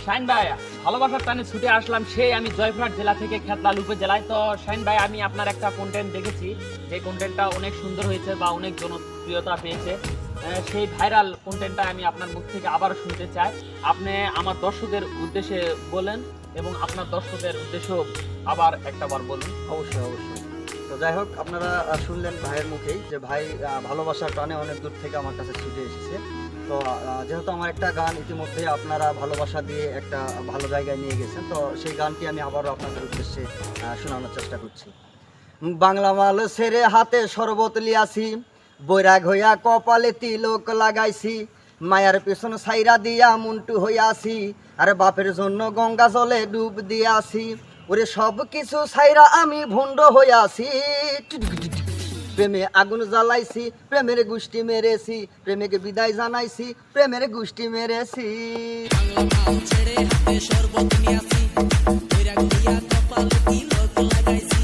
শাহিন ভাই, ভালোবাসার টানে ছুটে আসলাম সেই আমি জয়পুরহাট জেলা থেকে খেতলাল উপজেলায়। তো শাহিন ভাই, আমি আপনার একটা কন্টেন্ট দেখেছি, যে কন্টেন্টটা অনেক সুন্দর হয়েছে বা অনেক জনপ্রিয়তা পেয়েছে। সেই ভাইরাল কন্টেন্টটা আমি আপনার মুখ থেকে আবারও শুনতে চাই। আপনি আমার দর্শকদের উদ্দেশ্যে বলেন এবং আপনার দর্শকদের উদ্দেশ্যেও আবার একটাবার বলুন। অবশ্যই অবশ্যই। তো যাই হোক, আপনারা শুনলেন ভাইয়ের মুখেই যে ভাই ভালোবাসার টানে অনেক দূর থেকে আমার কাছে ছুটে এসেছে। তো যেহেতু আমার একটা গান ইতিমধ্যে আপনারা ভালোবাসা দিয়ে একটা ভালো জায়গায় নিয়ে গেছেন, তো সেই গানটি আমি আবারও আপনাদের উদ্দেশ্যে শোনানোর চেষ্টা করছি। বাংলা মাল সেরে হাতে শরবত লিয়াছি, বৈরাগ হইয়া কপালে তিলক লাগাইছি, মায়ার পেছন সাইরা দিয়া মুন্টু হইয়াছি, আর বাপের জন্য গঙ্গা জলে ডুব দিয়াছি, ওরে সব কিছু সাইরা আমি ভণ্ড হইয়াছি, প্রেমে আগুন জ্বালাইছি, প্রেমের গুষ্টি মেরেছি, প্রেমিকে বিদায় জানাইছি, প্রেমের গুষ্টি মেরেছি। ছেড়ে হাতে শরবত নিয়াছি, বৈরাগ হইয়া কপালে তিলক লাগাইছি।